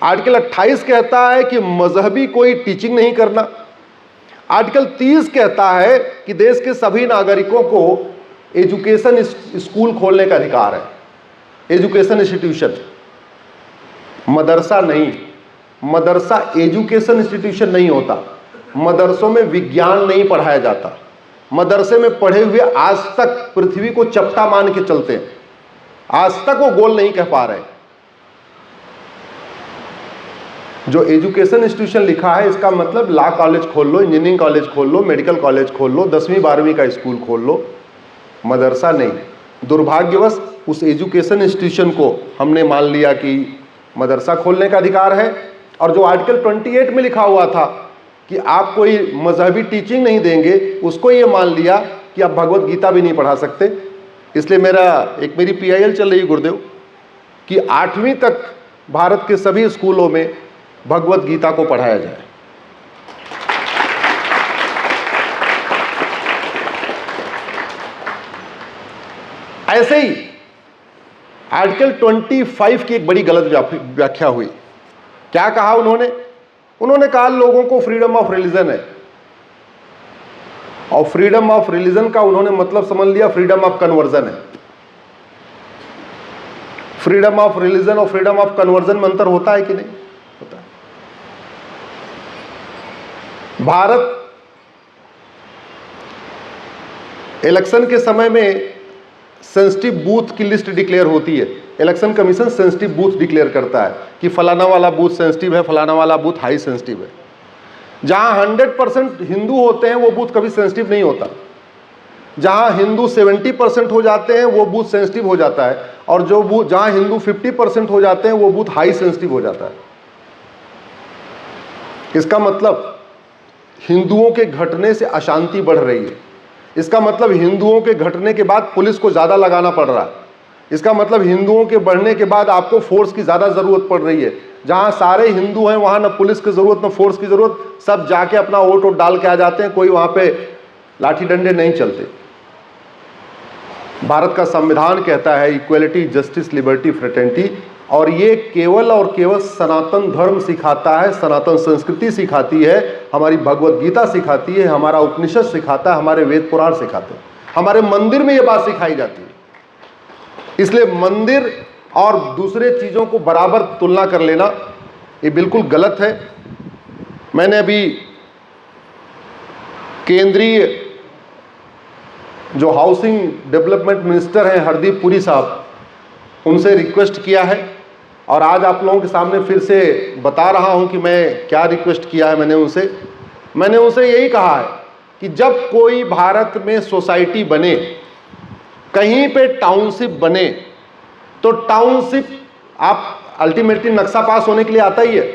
Article 28 कहता है कि मजहबी कोई टीचिंग नहीं करना। आर्टिकल 30 कहता है कि देश के सभी नागरिकों को एजुकेशन स्कूल खोलने का अधिकार है, एजुकेशन इंस्टीट्यूशन। मदरसा नहीं, मदरसा एजुकेशन इंस्टीट्यूशन नहीं होता। मदरसों में विज्ञान नहीं पढ़ाया जाता। मदरसे में पढ़े हुए आज तक पृथ्वी को चपटा मान के चलते हैं, आज तक वो गोल नहीं कह पा रहे। जो एजुकेशन इंस्टीट्यूशन लिखा है, इसका मतलब लॉ कॉलेज खोल लो, इंजीनियरिंग कॉलेज खोल लो, मेडिकल कॉलेज खोल लो, 10वीं 12वीं का स्कूल खोल लो, मदरसा नहीं। दुर्भाग्यवश उस एजुकेशन इंस्टीट्यूशन को हमने मान लिया कि मदरसा खोलने का अधिकार है। और जो आर्टिकल 28 में लिखा हुआ था कि आप कोई मजहबी टीचिंग नहीं देंगे, उसको ये मान लिया कि आप भगवत गीता भी नहीं पढ़ा सकते। इसलिए मेरी PIL चल रही गुरुदेव कि 8वीं तक भारत के सभी स्कूलों में भगवत गीता को पढ़ाया जाए। ऐसे ही आर्टिकल 25 की एक बड़ी गलत व्याख्या हुई। क्या कहा उन्होंने कहा लोगों को फ्रीडम ऑफ रिलीजन है, और फ्रीडम ऑफ रिलीजन का उन्होंने मतलब समझ लिया फ्रीडम ऑफ कन्वर्जन है। फ्रीडम ऑफ रिलीजन और फ्रीडम ऑफ कन्वर्जन में अंतर होता है कि नहीं होता है? भारत इलेक्शन के समय में सेंसिटिव बूथ की लिस्ट डिक्लेयर होती है। Election commission sensitive booth declare करता है कि फलाना वाला बूथ सेंसिटिव है, फलाना वाला बूथ हाई सेंसिटिव है। जहां 100% हिंदू होते हैं वो बूथ कभी सेंसिटिव नहीं होता। जहां हिंदू 70% हो जाते हैं वो बूथ सेंसिटिव हो जाता है, और जो बूथ जहां हिंदू 50% हो जाते हैं वो बूथ हाई सेंसिटिव हो जाता है। इसका मतलब हिंदुओं के घटने से अशांति बढ़ रही है। इसका मतलब हिंदुओं के घटने के बाद पुलिस को ज़्यादा लगाना पड़ रहा है। इसका मतलब हिंदुओं के बढ़ने के बाद आपको फोर्स की ज़्यादा ज़रूरत पड़ रही है। जहाँ सारे हिंदू हैं वहाँ न पुलिस की ज़रूरत न फोर्स की ज़रूरत, सब जाके अपना वोट डाल के आ जाते हैं, कोई वहाँ पे लाठी डंडे नहीं चलते। भारत का संविधान कहता है इक्वलिटी, जस्टिस, लिबर्टी, फ्रेटर्निटी, और ये केवल और केवल सनातन धर्म सिखाता है, सनातन संस्कृति सिखाती है, हमारी भगवत गीता सिखाती है, हमारा उपनिषद सिखाता है, हमारे वेद पुराण सिखाते हैं, हमारे मंदिर में ये बात सिखाई जाती है। इसलिए मंदिर और दूसरे चीज़ों को बराबर तुलना कर लेना ये बिल्कुल गलत है। मैंने अभी केंद्रीय जो हाउसिंग डेवलपमेंट मिनिस्टर हैं हरदीप पुरी साहब, उनसे रिक्वेस्ट किया है, और आज आप लोगों के सामने फिर से बता रहा हूं कि मैं क्या रिक्वेस्ट किया है। मैंने उनसे यही कहा है कि जब कोई भारत में सोसाइटी बने, कहीं पे टाउनशिप बने, तो टाउनशिप आप अल्टीमेटली नक्शा पास होने के लिए आता ही है।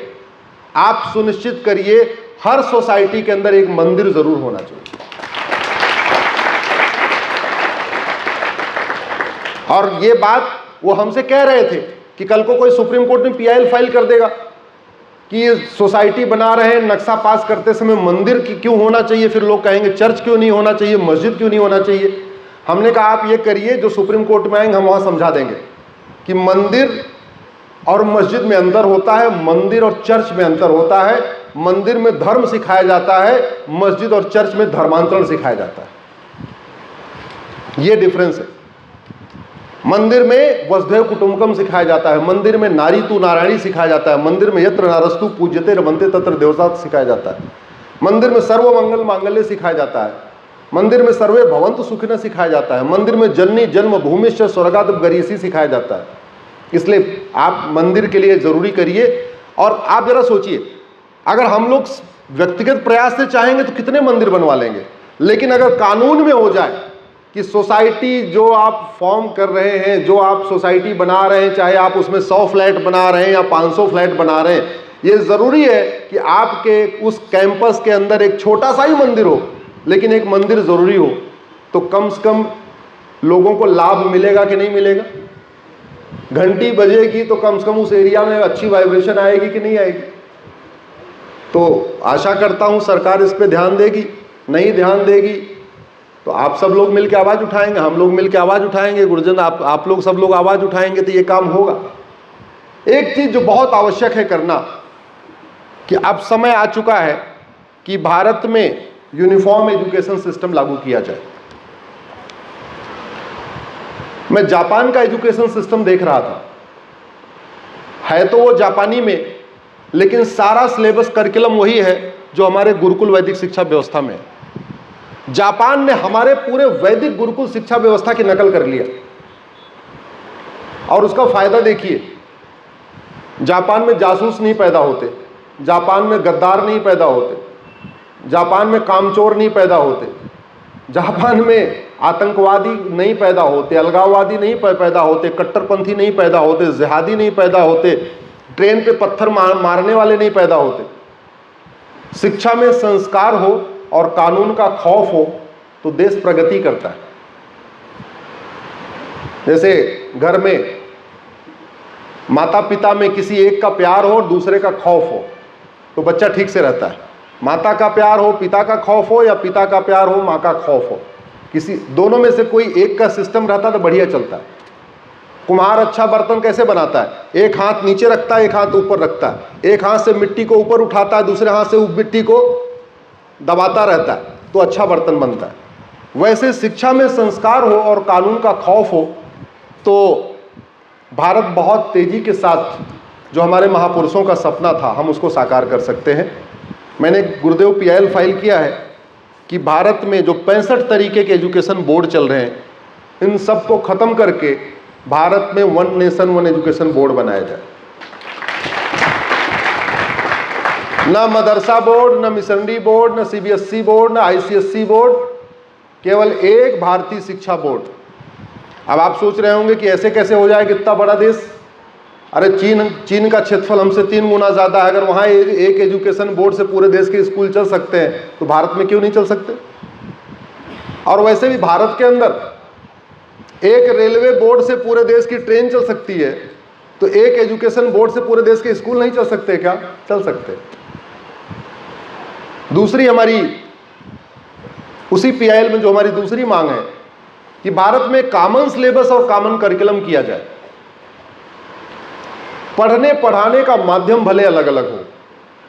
आप सुनिश्चित करिए हर सोसाइटी के अंदर एक मंदिर जरूर होना चाहिए। और ये बात वो हमसे कह रहे थे कि कल को कोई सुप्रीम कोर्ट में PIL फाइल कर देगा कि ये सोसाइटी बना रहे हैं, नक्शा पास करते समय मंदिर क्यों होना चाहिए, फिर लोग कहेंगे चर्च क्यों नहीं होना चाहिए, मस्जिद क्यों नहीं होना चाहिए। हमने कहा आप ये करिए, जो सुप्रीम कोर्ट में आएंगे हम वहाँ समझा देंगे कि मंदिर और मस्जिद में अंतर होता है, मंदिर और चर्च में अंतर होता है। मंदिर में धर्म सिखाया जाता है, मस्जिद और चर्च में धर्मांतरण सिखाया जाता है। ये डिफरेंस है। मंदिर में वसुधैव कुटुंबकम सिखाया जाता है, मंदिर में नारी तू नारायणी सिखाया जाता है, मंदिर में यत्र नारस्तु पूज्यते रमन्ते तत्र देवता सिखाया जाता है, मंदिर में सर्वमंगल मांगल्य सिखाया जाता है, मंदिर में सर्वे भवन्तु सुखिनः सिखाया जाता है, मंदिर में जननी जन्म भूमिश्च स्वर्गात् गरीयसी सिखाया जाता है। इसलिए आप मंदिर के लिए जरूरी करिए। और आप जरा सोचिए, अगर हम लोग व्यक्तिगत प्रयास से चाहेंगे तो कितने मंदिर बनवा लेंगे, लेकिन अगर कानून में हो जाए कि सोसाइटी जो आप फॉर्म कर रहे हैं, जो आप सोसाइटी बना रहे हैं, चाहे आप उसमें 100 फ्लैट बना रहे हैं या 500 फ्लैट बना रहे हैं, ये ज़रूरी है कि आपके उस कैंपस के अंदर एक छोटा सा ही मंदिर हो, लेकिन एक मंदिर ज़रूरी हो, तो कम से कम लोगों को लाभ मिलेगा कि नहीं मिलेगा। घंटी बजेगी तो कम से कम उस एरिया में अच्छी वाइब्रेशन आएगी कि नहीं आएगी। तो आशा करता हूँ सरकार इस पे ध्यान देगी। नहीं ध्यान देगी तो आप सब लोग मिलकर आवाज़ उठाएंगे, हम लोग मिलकर आवाज़ उठाएंगे, गुरुजन आप लोग सब लोग आवाज़ उठाएंगे तो ये काम होगा। एक चीज जो बहुत आवश्यक है करना कि अब समय आ चुका है कि भारत में यूनिफॉर्म एजुकेशन सिस्टम लागू किया जाए। मैं जापान का एजुकेशन सिस्टम देख रहा था, है तो वो जापानी में, लेकिन सारा सिलेबस करिकुलम वही है जो हमारे गुरुकुल वैदिक शिक्षा व्यवस्था में है। जापान ने हमारे पूरे वैदिक गुरुकुल शिक्षा व्यवस्था की नकल कर लिया और उसका फायदा देखिए। जापान में जासूस नहीं पैदा होते, जापान में गद्दार नहीं पैदा होते, जापान में कामचोर नहीं पैदा होते, जापान में आतंकवादी नहीं पैदा होते, अलगाववादी नहीं पैदा होते, कट्टरपंथी नहीं पैदा होते, जिहादी नहीं पैदा होते, ट्रेन पे पत्थर मारने वाले नहीं पैदा होते। शिक्षा में संस्कार हो और कानून का खौफ हो तो देश प्रगति करता है। जैसे घर में माता पिता में किसी एक का प्यार हो और दूसरे का खौफ हो तो बच्चा ठीक से रहता है। माता का प्यार हो, पिता का खौफ हो, या पिता का प्यार हो, माँ का खौफ हो, किसी दोनों में से कोई एक का सिस्टम रहता तो बढ़िया चलता है। कुम्हार अच्छा बर्तन कैसे बनाता है? एक हाथ नीचे रखता है, एक हाथ ऊपर रखता है, एक हाथ से मिट्टी को ऊपर उठाता है, दूसरे हाथ से उस मिट्टी को दबाता रहता है, तो अच्छा बर्तन बनता है। वैसे शिक्षा में संस्कार हो और कानून का खौफ हो तो भारत बहुत तेजी के साथ जो हमारे महापुरुषों का सपना था हम उसको साकार कर सकते हैं। मैंने गुरुदेव PIL फाइल किया है कि भारत में जो 65 तरीके के एजुकेशन बोर्ड चल रहे हैं, इन सब को खत्म करके भारत में one nation one education board बनाया जाए। ना मदरसा बोर्ड, ना मिशनरी बोर्ड, ना CBSE बोर्ड, ना ICSE बोर्ड, केवल एक भारतीय शिक्षा बोर्ड। अब आप सोच रहे होंगे कि ऐसे कैसे हो जाएगा इतना बड़ा देश? अरे चीन का क्षेत्रफल हमसे 3 गुना ज़्यादा है। अगर वहाँ एक एजुकेशन बोर्ड से पूरे देश के स्कूल चल सकते हैं तो भारत में क्यों नहीं चल सकते? और वैसे भी भारत के अंदर एक रेलवे बोर्ड से पूरे देश की ट्रेन चल सकती है, तो एक एजुकेशन बोर्ड से पूरे देश के स्कूल नहीं चल सकते क्या? चल सकते। दूसरी हमारी उसी PIL में जो हमारी दूसरी मांग है कि भारत में कॉमन सिलेबस और कॉमन करिकुलम किया जाए। पढ़ने पढ़ाने का माध्यम भले अलग अलग हो,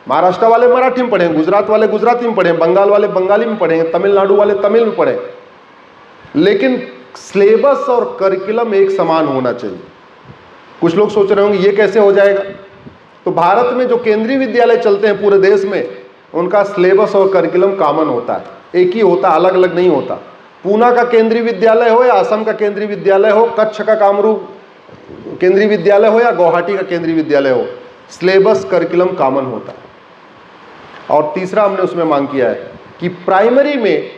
महाराष्ट्र वाले मराठी में पढ़ें, गुजरात वाले गुजराती में पढ़ें, बंगाल वाले बंगाली में पढ़ें, तमिलनाडु वाले तमिल में पढ़ें, लेकिन सिलेबस और करिकुलम एक समान होना चाहिए। कुछ लोग सोच रहे होंगे ये कैसे हो जाएगा? तो भारत में जो केंद्रीय विद्यालय चलते हैं पूरे देश में, उनका सिलेबस और करिकुलम कॉमन होता है, एक ही होता, अलग अलग नहीं होता। पूना का केंद्रीय विद्यालय हो या असम का केंद्रीय विद्यालय हो, कच्छ का कामरूप केंद्रीय विद्यालय हो या गुवाहाटी का केंद्रीय विद्यालय हो, सिलेबस करिकुलम कॉमन होता है। और तीसरा हमने उसमें मांग किया है कि प्राइमरी में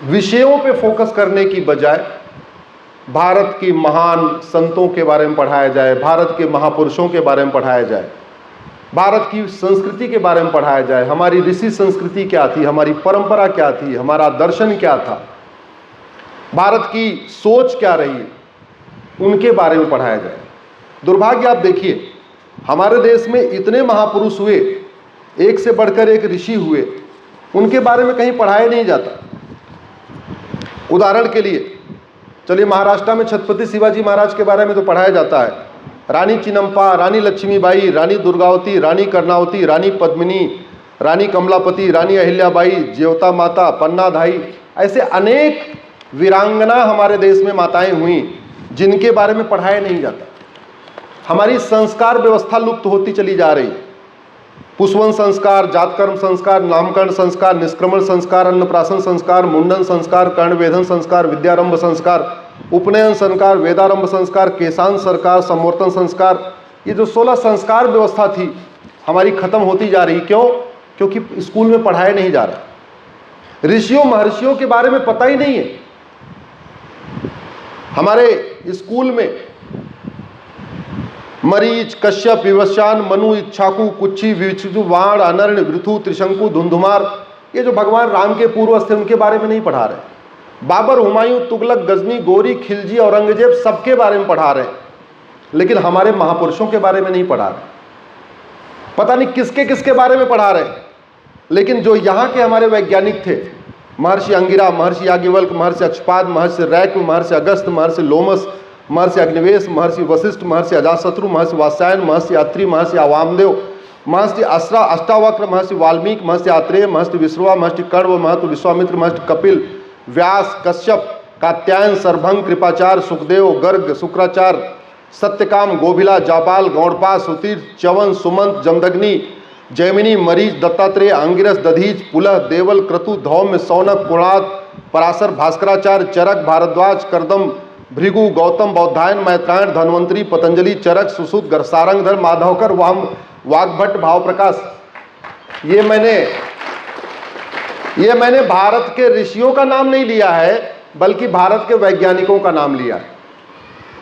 विषयों पे फोकस करने की बजाय भारत की महान संतों के बारे में पढ़ाया जाए, भारत के महापुरुषों के बारे में पढ़ाया जाए, भारत की संस्कृति के बारे में पढ़ाया जाए। हमारी ऋषि संस्कृति क्या थी, हमारी परंपरा क्या थी, हमारा दर्शन क्या था, भारत की सोच क्या रही, उनके बारे में पढ़ाया जाए। दुर्भाग्य आप देखिए, हमारे देश में इतने महापुरुष हुए, एक से बढ़कर एक ऋषि हुए, उनके बारे में कहीं पढ़ाया नहीं जाता। उदाहरण के लिए चलिए, महाराष्ट्र में छत्रपति शिवाजी महाराज के बारे में तो पढ़ाया जाता है, रानी चिन्नप्पा, रानी लक्ष्मीबाई, रानी दुर्गावती, रानी कर्णावती, रानी पद्मिनी, रानी कमलापति, रानी अहिल्याबाई, ज्योता माता, पन्नाधाई, ऐसे अनेक वीरांगना हमारे देश में माताएं हुई जिनके बारे में पढ़ाया नहीं जाता। हमारी संस्कार व्यवस्था लुप्त होती चली जा रही है। पुष्पवन संस्कार, जातकर्म संस्कार, नामकरण संस्कार, निष्क्रमण संस्कार, अन्नप्राशन संस्कार, मुंडन संस्कार, कर्णवेधन संस्कार, विद्यारंभ संस्कार, उपनयन संस्कार, वेदारंभ संस्कार, केशांत संस्कार, संवर्तन संस्कार, ये जो 16 संस्कार व्यवस्था थी हमारी खत्म होती जा रही। क्यों? क्योंकि स्कूल में पढ़ाया नहीं जा रहा। ऋषियों महर्षियों के बारे में पता ही नहीं है। हमारे स्कूल में मरीच, कश्यप, विवस्वान, मनु, इच्छाकु, कुच्छी, विचु, वाण, अनर्ण, वृथु, त्रिशंकु, धुंधुमार, ये जो भगवान राम के पूर्वज थे उनके बारे में नहीं पढ़ा रहे। बाबर, हुमायूं, तुगलक, गजनी, गोरी, खिलजी, औरंगजेब सबके बारे में पढ़ा रहे, लेकिन हमारे महापुरुषों के बारे में नहीं पढ़ा रहे। पता नहीं किसके किसके बारे में पढ़ा रहे, लेकिन जो यहाँ के हमारे वैज्ञानिक थे, महर्षि अंगिरा, महर्षि याज्ञवल्क्य, महर्षि अक्षपाद, महर्षि रैक, महर्षि अगस्त, महर्षि लोमस, महर्षि अग्निवेश, महर्षि वशिष्ठ, महर्षि अजातशत्रु, महर्षि वात्स्यायन, महर्षि अत्रि, महर्षि वामदेव, महर्षि अष्टावक्र, महर्षि वाल्मीकि, महर्षि आत्रेय, महर्षि विश्रवा, महर्षि कण्व, महर्षि विश्वामित्र, महर्षि कपिल, व्यास, कश्यप, कात्यायन, सरभंग, कृपाचार्य, सुखदेव, गर्ग, शुक्राचार्य, सत्यकाम, गोभिला, जापाल, गौड़पाद, सुतीर, च्यवन, सुमंत, जमदग्नि, जैमिनी, मरीच, दत्तात्रेय, अंगिरस, दधीच, पुलह, देवल, क्रतु, धौम्य, सौनक, कुणाद, पराशर, भास्कराचार्य, चरक, भारद्वाज, करदम, भृगु, गौतम, बौद्धायन, मैत्रायण, धन्वंतरी, पतंजलि, चरक, सुश्रुत, सारंगधर, माधवकर, वाग्भट्ट, भावप्रकाश। ये मैंने भारत के ऋषियों का नाम नहीं लिया है, बल्कि भारत के वैज्ञानिकों का नाम लिया है।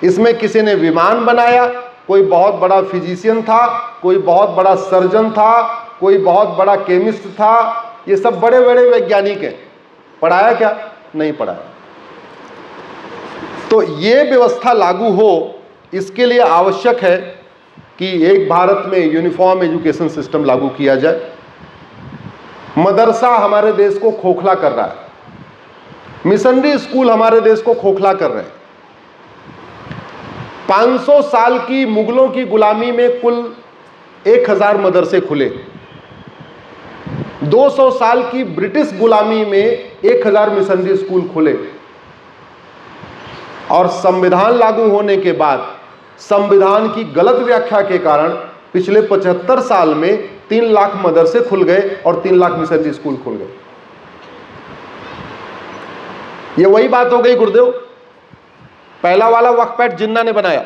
इसमें किसी ने विमान बनाया, कोई बहुत बड़ा फिजिशियन था, कोई बहुत बड़ा सर्जन था, कोई बहुत बड़ा केमिस्ट था। ये सब बड़े बड़े वैज्ञानिक हैं। पढ़ाया क्या? नहीं पढ़ाया। तो ये व्यवस्था लागू हो, इसके लिए आवश्यक है कि एक भारत में यूनिफॉर्म एजुकेशन सिस्टम लागू किया जाए। मदरसा हमारे देश को खोखला कर रहा है, मिशनरी स्कूल हमारे देश को खोखला कर रहे हैं। 500 साल की मुगलों की गुलामी में कुल 1000 मदरसे खुले, 200 साल की ब्रिटिश गुलामी में 1000 मिशनरी स्कूल खुले, और संविधान लागू होने के बाद संविधान की गलत व्याख्या के कारण पिछले 75 साल में 3 लाख मदरसे खुल गए और 3 लाख मिशनरी स्कूल खुल गए। ये वही बात हो गई गुरुदेव, पहला वाला वक्फ एक्ट जिन्ना ने बनाया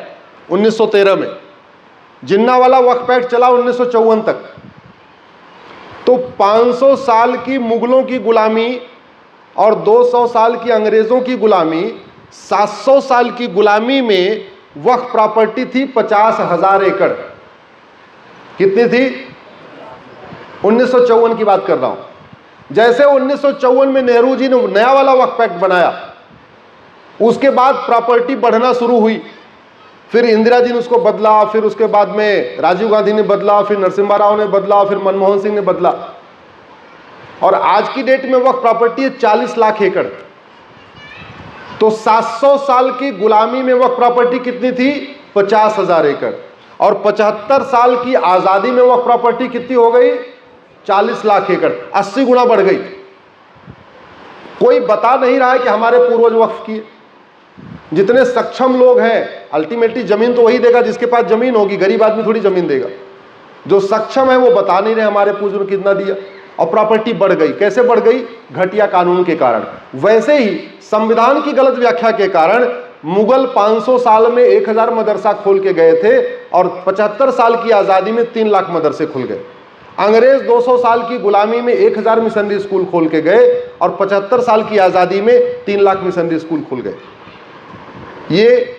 1913 में, जिन्ना वाला वक्फ एक्ट चला 1954 तक। तो 500 साल की मुगलों की गुलामी और 200 साल की अंग्रेजों की गुलामी, 700 साल की गुलामी में वक्फ प्रॉपर्टी थी 50,000 एकड़। कितनी थी? 1954 की बात कर रहा हूं। जैसे 1954 में नेहरू जी ने नया वाला वक्फ एक्ट बनाया, उसके बाद प्रॉपर्टी बढ़ना शुरू हुई। फिर इंदिरा जी ने उसको बदला, फिर उसके बाद में राजीव गांधी ने बदला, फिर नरसिम्हा राव ने बदला, फिर मनमोहन सिंह ने बदला, और आज की डेट में वक्फ प्रॉपर्टी है 40 लाख एकड़। तो 700 साल की गुलामी में वक्फ प्रॉपर्टी कितनी थी? 50,000 एकड़। और 75 साल की आजादी में वक्फ प्रॉपर्टी कितनी हो गई? 40 लाख एकड़, 80 गुना बढ़ गई। कोई बता नहीं रहा है कि हमारे पूर्वज वक्फ किए। जितने सक्षम लोग हैं, अल्टीमेटली जमीन तो वही देगा जिसके पास जमीन होगी, गरीब आदमी थोड़ी जमीन देगा। जो सक्षम है वो बता नहीं रहे हमारे पूर्वज ने कितना दिया, और प्रॉपर्टी बढ़ गई। कैसे बढ़ गई? घटिया कानून के कारण। वैसे ही संविधान की गलत व्याख्या के कारण मुगल 500 साल में 1000 मदरसा खोल के गए थे, और 75 साल की आज़ादी में 3 लाख मदरसे खुल गए। अंग्रेज 200 साल की गुलामी में 1000 मिशनरी स्कूल खोल के गए, और 75 साल की आज़ादी में 3 लाख मिशनरी स्कूल खुल गए। ये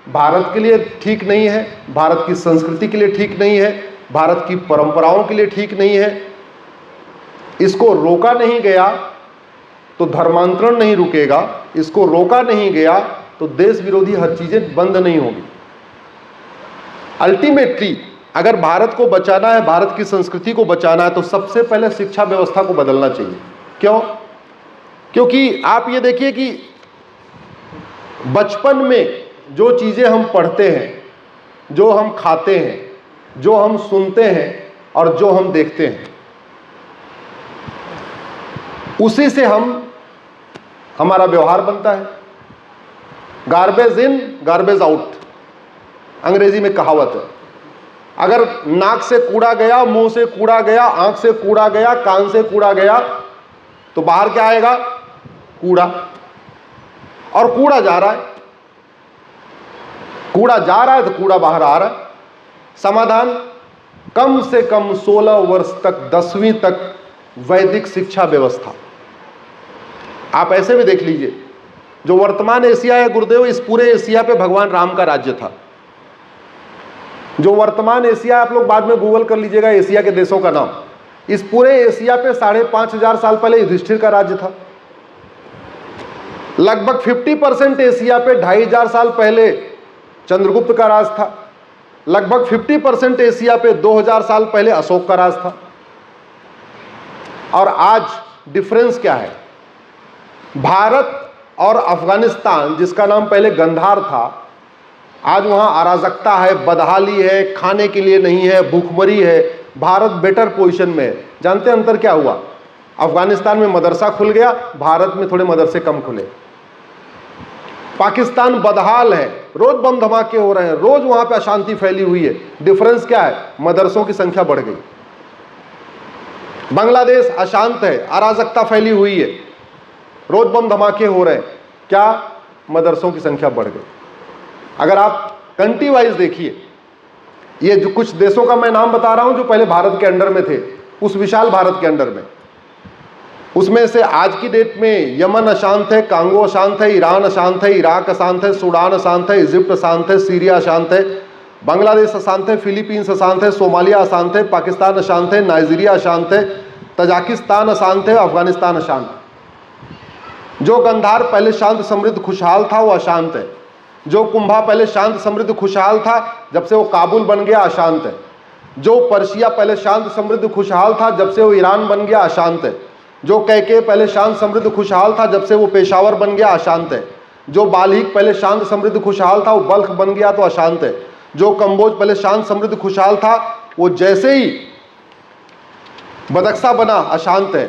भारत के लिए ठीक नहीं है, भारत की संस्कृति के लिए ठीक नहीं है, भारत की परंपराओं के लिए ठीक नहीं है। इसको रोका नहीं गया तो धर्मांतरण नहीं रुकेगा, इसको रोका नहीं गया तो देश विरोधी हर चीजें बंद नहीं होगी। अल्टीमेटली अगर भारत को बचाना है, भारत की संस्कृति को बचाना है, तो सबसे पहले शिक्षा व्यवस्था को बदलना चाहिए। क्यों? क्योंकि आप ये देखिए कि बचपन में जो चीजें हम पढ़ते हैं, जो हम खाते हैं, जो हम सुनते हैं और जो हम देखते हैं, उसी से हमारा व्यवहार बनता है। गार्बेज इन गार्बेज आउट, अंग्रेजी में कहावत है। अगर नाक से कूड़ा गया, मुंह से कूड़ा गया, आंख से कूड़ा गया, कान से कूड़ा गया, तो बाहर क्या आएगा? कूड़ा। और कूड़ा जा रहा है, कूड़ा जा रहा है तो कूड़ा बाहर आ रहा है। समाधान, कम से कम 16 वर्ष तक, 10वीं तक वैदिक शिक्षा व्यवस्था। आप ऐसे भी देख लीजिए, जो वर्तमान एशिया है गुरुदेव, इस पूरे एशिया पे भगवान राम का राज्य था। जो वर्तमान एशिया, आप लोग बाद में गूगल कर लीजिएगा एशिया के देशों का नाम, इस पूरे एशिया पे 5,500 साल पहले युधिष्ठिर का राज्य था। लगभग 50% एशिया पे 2,500 साल पहले चंद्रगुप्त का राज था। लगभग 50% एशिया पे 2000 साल पहले अशोक का राज था। और आज डिफरेंस क्या है? भारत और अफगानिस्तान, जिसका नाम पहले गंधार था, आज वहाँ अराजकता है, बदहाली है, खाने के लिए नहीं है, भूखमरी है। भारत बेटर पोजीशन में है। जानते हैं अंतर क्या हुआ? अफगानिस्तान में मदरसा खुल गया, भारत में थोड़े मदरसे कम खुले। पाकिस्तान बदहाल है, रोज बम धमाके हो रहे हैं, रोज वहां पे अशांति फैली हुई है। डिफरेंस क्या है? मदरसों की संख्या बढ़ गई। बांग्लादेश अशांत है, अराजकता फैली हुई है, रोज बम धमाके हो रहे हैं, क्या? मदरसों की संख्या बढ़ गई। अगर आप कंट्री वाइज देखिए, ये जो कुछ देशों का मैं नाम बता रहा हूं जो पहले भारत के अंडर में थे, उस विशाल भारत के अंडर में, उसमें से आज की डेट में यमन अशांत है, कांगो अशांत है, ईरान अशांत है, इराक अशांत है, सूडान अशांत है, इजिप्ट अशांत है, सीरिया अशांत है, बांग्लादेश अशांत है, फिलीपींस अशांत है, सोमालिया अशांत है, पाकिस्तान अशांत है, नाइजीरिया अशांत है, तजाकिस्तान अशांत है, अफगानिस्तान अशांत है। जो गंधार पहले शांत समृद्ध खुशहाल था वो अशांत है। जो कुंभा पहले शांत समृद्ध खुशहाल था, जब से वो काबुल बन गया अशांत है। जो पर्शिया पहले शांत समृद्ध खुशहाल था, जब से वो ईरान बन गया अशांत है। जो कैके पहले शांत समृद्ध खुशहाल था, जब से वो पेशावर बन गया अशांत है। जो बाल्हिक पहले शांत समृद्ध खुशहाल था, वो बल्ख बन गया तो अशांत है। जो कंबोज पहले शांत समृद्ध खुशहाल था, वो जैसे ही बदक्सा बना अशांत है।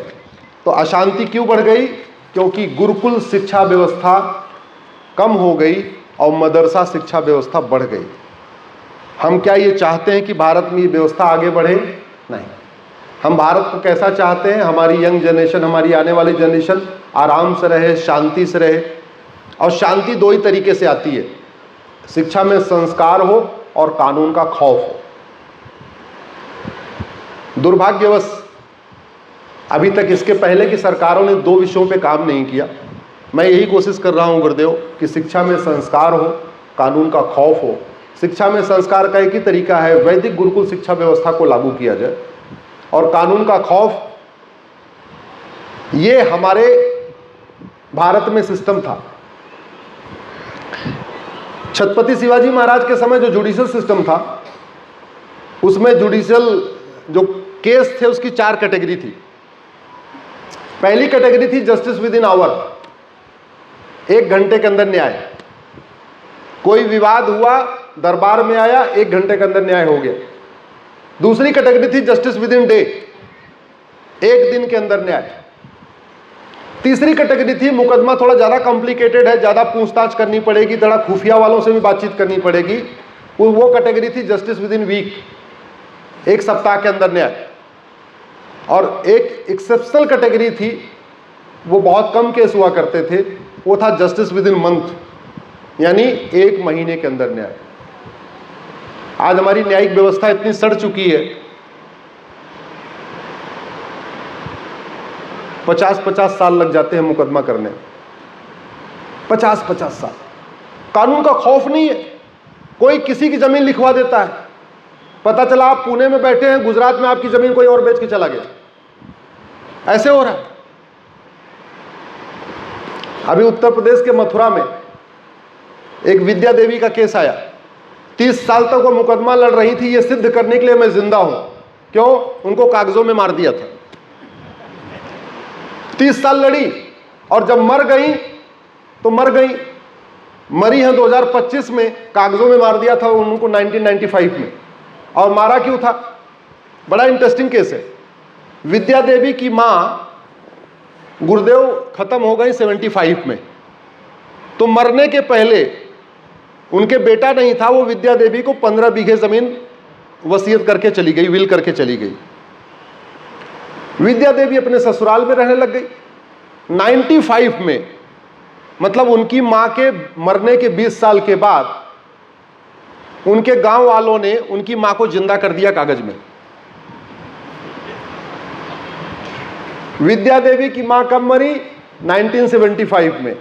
तो अशांति क्यों बढ़ गई? क्योंकि गुरुकुल शिक्षा व्यवस्था कम हो गई और मदरसा शिक्षा व्यवस्था बढ़ गई। हम क्या ये चाहते हैं कि भारत में ये व्यवस्था आगे बढ़े? नहीं। हम भारत को कैसा चाहते हैं? हमारी यंग जनरेशन, हमारी आने वाली जनरेशन आराम से रहे, शांति से रहे। और शांति दो ही तरीके से आती है, शिक्षा में संस्कार हो और कानून का खौफ हो। दुर्भाग्यवश अभी तक इसके पहले की सरकारों ने दो विषयों पे काम नहीं किया। मैं यही कोशिश कर रहा हूं गुरुदेव कि शिक्षा में संस्कार हो, कानून का खौफ हो। शिक्षा में संस्कार का एक ही तरीका है, वैदिक गुरुकुल शिक्षा व्यवस्था को लागू किया जाए। और कानून का खौफ, ये हमारे भारत में सिस्टम था। छत्रपति शिवाजी महाराज के समय जो जुडिशियल सिस्टम था, उसमें जुडिशियल जो केस थे उसकी 4 कैटेगरी थी। पहली कैटेगरी थी जस्टिस विद इन आवर, 1 घंटे के अंदर न्याय। कोई विवाद हुआ, दरबार में आया, 1 घंटे के अंदर न्याय हो गया। दूसरी कैटेगरी थी जस्टिस विद इन डे, 1 दिन के अंदर न्याय। तीसरी कैटेगरी थी मुकदमा थोड़ा ज्यादा कॉम्प्लिकेटेड है, ज्यादा पूछताछ करनी पड़ेगी, थोड़ा खुफिया वालों से भी बातचीत करनी पड़ेगी, वो कैटेगरी थी जस्टिस विद इन वीक, 1 सप्ताह के अंदर न्याय। और एक एक्सेप्शनल कैटेगरी थी, वो बहुत कम केस हुआ करते थे, वो था जस्टिस विद इन मंथ, यानी 1 महीने के अंदर न्याय। आज हमारी न्यायिक व्यवस्था इतनी सड़ चुकी है, 50-50 साल लग जाते हैं मुकदमा करने, 50-50 साल। कानून का खौफ नहीं है, कोई किसी की जमीन लिखवा देता है। पता चला आप पुणे में बैठे हैं, गुजरात में आपकी जमीन कोई और बेच के चला गया, ऐसे हो रहा है। अभी उत्तर प्रदेश के मथुरा में एक विद्या देवी का केस आया। 30 साल तक वो मुकदमा लड़ रही थी, ये सिद्ध करने के लिए मैं जिंदा हूं। क्यों? उनको कागजों में मार दिया था। 30 साल लड़ी और जब मर गई तो मर गई, मरी है 2025 में, कागजों में मार दिया था उनको 1995 में। और मारा क्यों था? बड़ा इंटरेस्टिंग केस है। विद्या देवी की मां गुरुदेव खत्म हो गई 75 में, तो मरने के पहले उनके बेटा नहीं था, वो विद्या देवी को 15 बीघे जमीन वसीयत करके चली गई, विल करके चली गई। विद्या देवी अपने ससुराल में रहने लग गई। 95 में, मतलब उनकी मां के मरने के 20 साल के बाद, उनके गांव वालों ने उनकी मां को जिंदा कर दिया कागज में। विद्या देवी की मां कब मरी? 1975 में।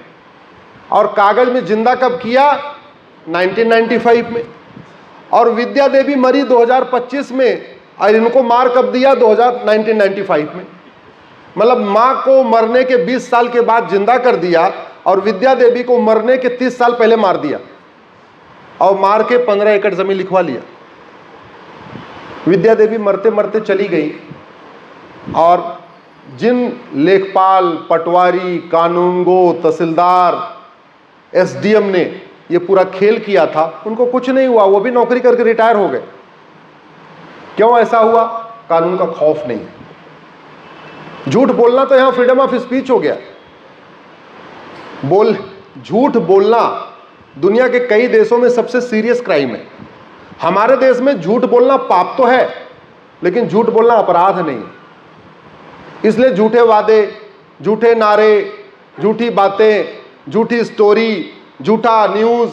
और कागज में जिंदा कब किया? 1995 में। और विद्या देवी मरी 2025 में, और इनको मार कब दिया? 1995 में। मतलब मां को मरने के 20 साल के बाद जिंदा कर दिया और विद्या देवी को मरने के 30 साल पहले मार दिया, और मार के 15 एकड़ जमीन लिखवा लिया। विद्या देवी मरते मरते चली गई, और जिन लेखपाल, पटवारी, कानूनगो, तहसीलदार, एसडीएम ने ये पूरा खेल किया था, उनको कुछ नहीं हुआ, वो भी नौकरी करके रिटायर हो गए। क्यों ऐसा हुआ? कानून का खौफ नहीं है। झूठ बोलना तो यहां फ्रीडम ऑफ स्पीच हो गया। झूठ बोलना दुनिया के कई देशों में सबसे सीरियस क्राइम है। हमारे देश में झूठ बोलना पाप तो है, लेकिन झूठ बोलना अपराध नहीं। इसलिए झूठे वादे, झूठे नारे, झूठी बातें, झूठी स्टोरी, झूठा न्यूज,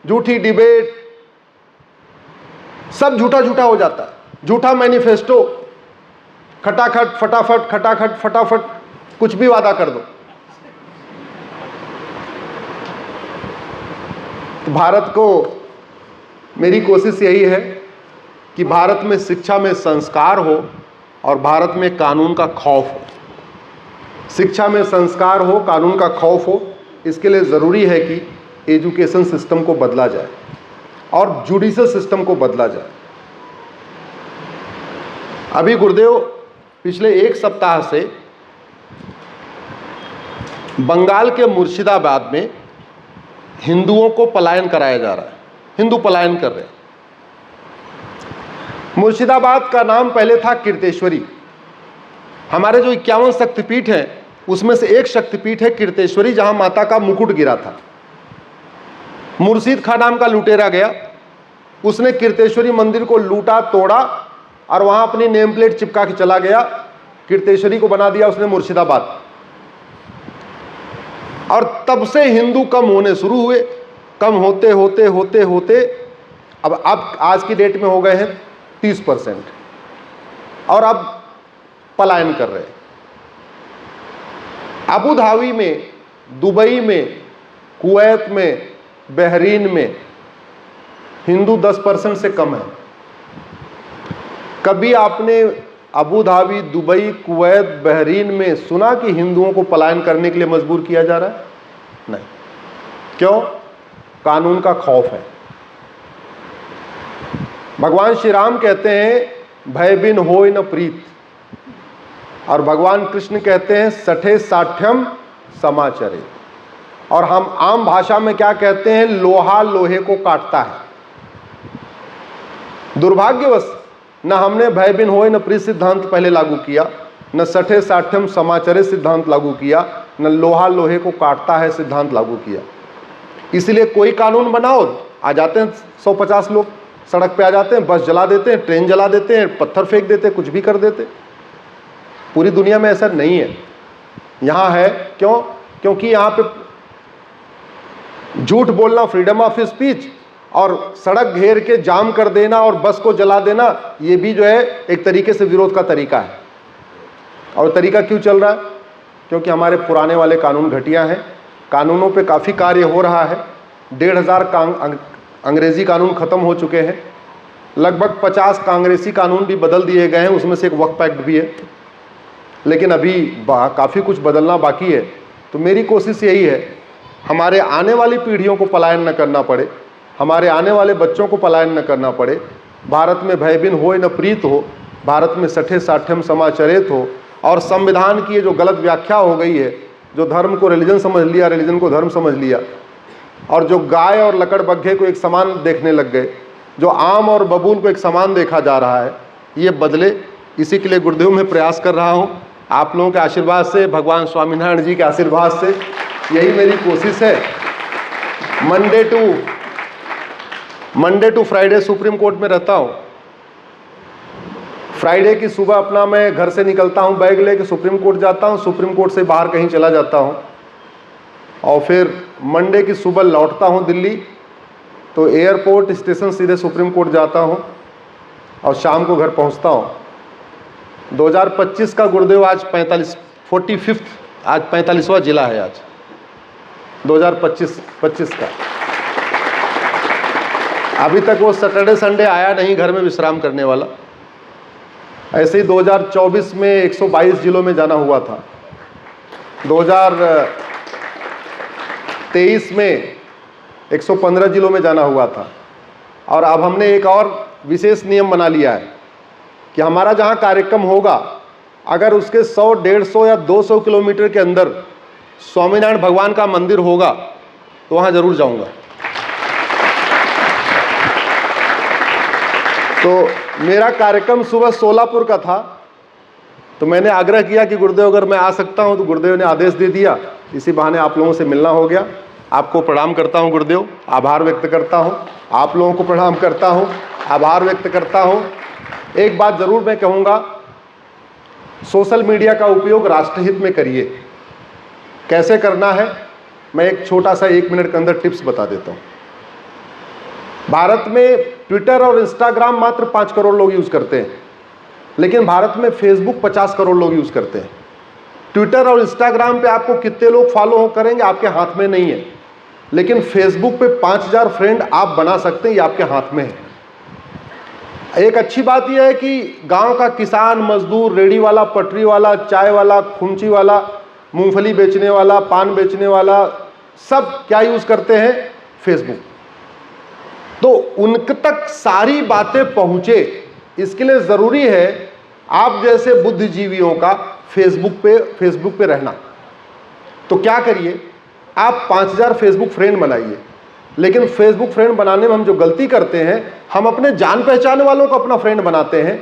झूठी डिबेट, सब झूठा झूठा हो जाता है। झूठा मैनिफेस्टो, खटाखट फटाफट, खटाखट फटाफट, कुछ भी वादा कर दो। तो भारत को, मेरी कोशिश यही है कि भारत में शिक्षा में संस्कार हो और भारत में कानून का खौफ हो। शिक्षा में संस्कार हो, कानून का खौफ हो, इसके लिए ज़रूरी है कि एजुकेशन सिस्टम को बदला जाए और जुडिशल सिस्टम को बदला जाए। अभी गुरुदेव पिछले एक सप्ताह से बंगाल के मुर्शिदाबाद में हिंदुओं को पलायन कराया जा रहा है। हिंदू पलायन कर रहे हैं। मुर्शिदाबाद का नाम पहले था कीर्तेश्वरी। हमारे जो 51 शक्तिपीठ हैं उसमें से एक शक्तिपीठ है कीर्तेश्वरी, जहां माता का मुकुट गिरा था। मुर्शिद खां नाम का लुटेरा गया, उसने कीर्तेश्वरी मंदिर को लूटा, तोड़ा और वहां अपनी नेम प्लेट चिपका के चला गया। कीर्तेश्वरी को बना दिया उसने मुर्शिदाबाद। और तब से हिंदू कम होने शुरू हुए। कम होते होते होते होते अब आज की डेट में हो गए हैं 30%, और अब पलायन कर रहे हैं। अबू धाबी में, दुबई में, कुवैत में, बहरीन में हिंदू 10% से कम है। कभी आपने Abu Dhabi, Dubai, Kuwait, Bahrain में सुना कि हिंदुओं को पलायन करने के लिए मजबूर किया जा रहा है? नहीं। क्यों? कानून का खौफ है। भगवान श्री राम कहते हैं भय बिन होय न प्रीत, और भगवान कृष्ण कहते हैं सठे साठ्यम समाचरे। और हम आम भाषा में क्या कहते हैं? लोहा लोहे को काटता है। दुर्भाग्यवश न हमने भय बिन होय न प्रीत सिद्धांत पहले लागू किया, न सठे साठ्यम समाचरे सिद्धांत लागू किया, न लोहा लोहे को काटता है सिद्धांत लागू किया। इसलिए कोई कानून बनाओ, आ जाते हैं 150 लोग, सड़क पे आ जाते हैं, बस जला देते हैं, ट्रेन जला देते हैं, पत्थर फेंक देते हैं, कुछ भी कर देते। पूरी दुनिया में ऐसा नहीं है। यहाँ है। क्यों? क्योंकि यहाँ पे झूठ बोलना फ्रीडम ऑफ स्पीच, और सड़क घेर के जाम कर देना और बस को जला देना, ये भी जो है एक तरीके से विरोध का तरीका है। और तरीका क्यों चल रहा है? क्योंकि हमारे पुराने वाले कानून घटिया हैं। कानूनों पे काफ़ी कार्य हो रहा है। 1500 अंग्रेज़ी कानून ख़त्म हो चुके हैं। लगभग 50 कांग्रेसी कानून भी बदल दिए गए हैं, उसमें से एक वक्फ एक्ट भी है। लेकिन अभी काफ़ी कुछ बदलना बाकी है। तो मेरी कोशिश यही है, हमारे आने वाली पीढ़ियों को पलायन न करना पड़े, हमारे आने वाले बच्चों को पलायन न करना पड़े। भारत में भय बिन होय न प्रीत हो, भारत में सठे साठ्यम समाचरित हो। और संविधान की ये जो गलत व्याख्या हो गई है, जो धर्म को रिलीजन समझ लिया, रिलीजन को धर्म समझ लिया, और जो गाय और लकड़बग्घे को एक समान देखने लग गए, जो आम और बबूल को एक समान देखा जा रहा है, ये बदले। इसी के लिए गुरुदेव में प्रयास कर रहा हूँ। आप लोगों के आशीर्वाद से, भगवान स्वामीनारायण जी के आशीर्वाद से, यही मेरी कोशिश है। Monday to Friday Supreme Court में रहता हूँ। फ्राइडे की सुबह अपना मैं घर से निकलता हूँ, बैग लेके सुप्रीम कोर्ट जाता हूँ, सुप्रीम कोर्ट से बाहर कहीं चला जाता हूँ, और फिर मंडे की सुबह लौटता हूँ दिल्ली। तो एयरपोर्ट स्टेशन सीधे सुप्रीम कोर्ट जाता हूँ और शाम को घर पहुँचता हूँ। 2025 का गुरुदेव आज 45वां जिला है आज 2025 का। अभी तक वो सैटरडे संडे आया नहीं घर में विश्राम करने वाला। ऐसे ही 2024 में 122 जिलों में जाना हुआ था। 2023 में 115 जिलों में जाना हुआ था। और अब हमने एक और विशेष नियम बना लिया है कि हमारा जहाँ कार्यक्रम होगा, अगर उसके 100, 150 या 200 किलोमीटर के अंदर स्वामीनारायण भगवान का मंदिर होगा तो वहाँ जरूर जाऊँगा। तो मेरा कार्यक्रम सुबह सोलापुर का था, तो मैंने आग्रह किया कि गुरुदेव अगर मैं आ सकता हूं, तो गुरुदेव ने आदेश दे दिया। इसी बहाने आप लोगों से मिलना हो गया। आपको प्रणाम करता हूं गुरुदेव, आभार व्यक्त करता हूं। आप लोगों को प्रणाम करता हूं, आभार व्यक्त करता हूं। एक बात जरूर मैं कहूँगा, सोशल मीडिया का उपयोग राष्ट्रहित में करिए। कैसे करना है मैं एक छोटा सा 1 मिनट के अंदर टिप्स बता देता हूँ। भारत में ट्विटर और इंस्टाग्राम मात्र 5 करोड़ लोग यूज़ करते हैं, लेकिन भारत में फेसबुक 50 करोड़ लोग यूज़ करते हैं। ट्विटर और इंस्टाग्राम पे आपको कितने लोग फॉलो करेंगे आपके हाथ में नहीं है, लेकिन फेसबुक पे 5000 फ्रेंड आप बना सकते हैं, ये आपके हाथ में है। एक अच्छी बात यह है कि गांव का किसान, मजदूर, रेडी वाला, पटरी वाला, चाय वाला, खुमची वाला, मूंगफली बेचने वाला, पान बेचने वाला, सब क्या यूज़ करते हैं? फेसबुक। तो उनके तक सारी बातें पहुंचे, इसके लिए ज़रूरी है आप जैसे बुद्धिजीवियों का फेसबुक पे रहना। तो क्या करिए, आप 5000 फेसबुक फ्रेंड बनाइए। लेकिन फेसबुक फ्रेंड बनाने में हम जो गलती करते हैं, हम अपने जान पहचान वालों को अपना फ्रेंड बनाते हैं,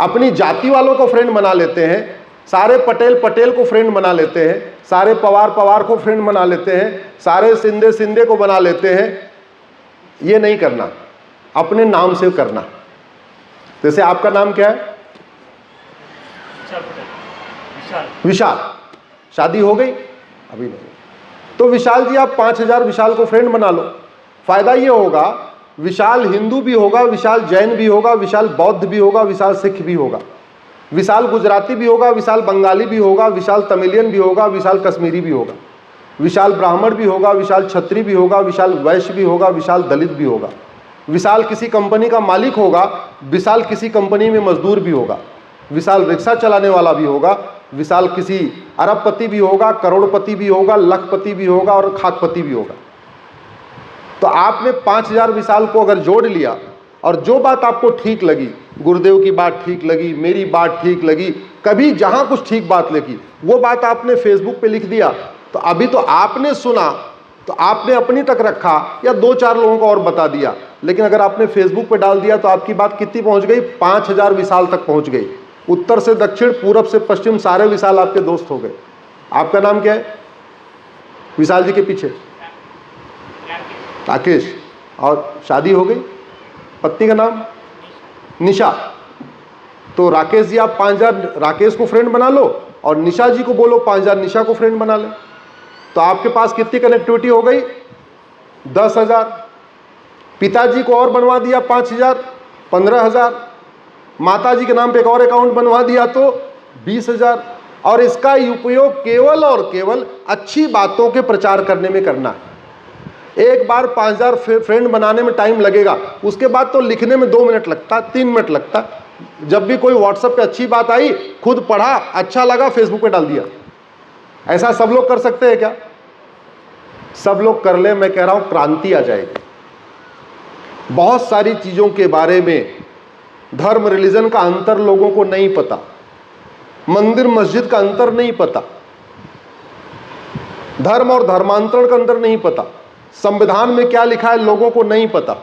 अपनी जाति वालों को फ्रेंड बना लेते हैं, सारे पटेल को फ्रेंड बना लेते हैं, सारे पवार को फ्रेंड बना लेते हैं, सारे सिंधे को बना लेते हैं। ये नहीं करना, अपने नाम से करना। जैसे आपका नाम क्या है? विशाल। शादी हो गई? अभी नहीं। तो विशाल जी, आप 5000 विशाल को फ्रेंड बना लो। फायदा ये होगा, विशाल हिंदू भी होगा, विशाल जैन भी होगा, विशाल बौद्ध भी होगा, विशाल सिख भी होगा, विशाल गुजराती भी होगा, विशाल बंगाली भी होगा, विशाल तमिलियन भी होगा, विशाल कश्मीरी भी होगा, विशाल ब्राह्मण भी होगा, विशाल क्षत्रिय भी होगा, विशाल वैश्य भी होगा, विशाल दलित भी होगा, विशाल किसी कंपनी का मालिक होगा, विशाल किसी कंपनी में मजदूर भी होगा, विशाल रिक्शा चलाने वाला भी होगा, विशाल किसी अरबपति भी होगा, करोड़पति भी होगा, लखपति भी होगा और खाकपति भी होगा। तो आपने 5000 विशाल को अगर जोड़ लिया और जो बात आपको ठीक लगी, गुरुदेव की बात ठीक लगी, मेरी बात ठीक लगी, कभी जहां कुछ ठीक बात लगी, वो बात आपने फेसबुक पे लिख दिया, तो अभी तो आपने सुना, तो आपने अपनी तक रखा या 2-4 लोगों को और बता दिया। लेकिन अगर आपने फेसबुक पे डाल दिया तो आपकी बात कितनी पहुंच गई? 5000 विशाल तक पहुंच गई। उत्तर से दक्षिण, पूरब से पश्चिम, सारे विशाल आपके दोस्त हो गए। आपका नाम क्या है? विशाल जी के पीछे राकेश। और शादी हो गई? पत्नी का नाम निशा। तो राकेश जी, आप 5000 राकेश को फ्रेंड बना लो और निशा जी को बोलो 5000 निशा को फ्रेंड बना ले। तो आपके पास कितनी कनेक्टिविटी हो गई? 10,000। पिताजी को और बनवा दिया 5000, 15,000। माता जी के नाम पे एक और अकाउंट बनवा दिया तो 20,000। और इसका उपयोग केवल और केवल अच्छी बातों के प्रचार करने में करना है। एक बार 5000 फ्रेंड बनाने में टाइम लगेगा, उसके बाद तो लिखने में 2 मिनट लगता, 3 मिनट लगता। जब भी कोई व्हाट्सएप पे अच्छी बात आई, खुद पढ़ा, अच्छा लगा, फेसबुक पे डाल दिया। ऐसा सब लोग कर सकते हैं क्या? सब लोग कर ले, मैं कह रहा हूं क्रांति आ जाएगी। बहुत सारी चीजों के बारे में धर्म रिलीजन का अंतर लोगों को नहीं पता, मंदिर मस्जिद का अंतर नहीं पता, धर्म और धर्मांतरण का अंतर नहीं पता, संविधान में क्या लिखा है लोगों को नहीं पता,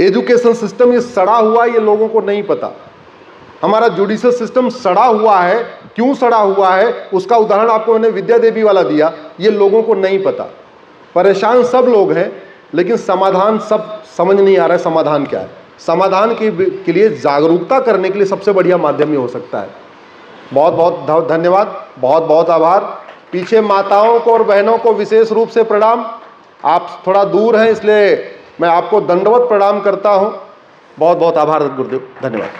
एजुकेशन सिस्टम ये सड़ा हुआ है ये लोगों को नहीं पता, हमारा जुडिशियल सिस्टम सड़ा हुआ है, क्यों सड़ा हुआ है उसका उदाहरण आपको मैंने विद्या देवी वाला दिया, ये लोगों को नहीं पता। परेशान सब लोग हैं, लेकिन समाधान सब समझ नहीं आ रहा है समाधान क्या है। समाधान के लिए जागरूकता करने के लिए सबसे बढ़िया माध्यम ये हो सकता है। बहुत बहुत धन्यवाद, बहुत बहुत आभार। पीछे माताओं को और बहनों को विशेष रूप से प्रणाम। आप थोड़ा दूर हैं इसलिए मैं आपको दंडवत प्रणाम करता हूँ। बहुत बहुत आभार गुरुदेव, धन्यवाद।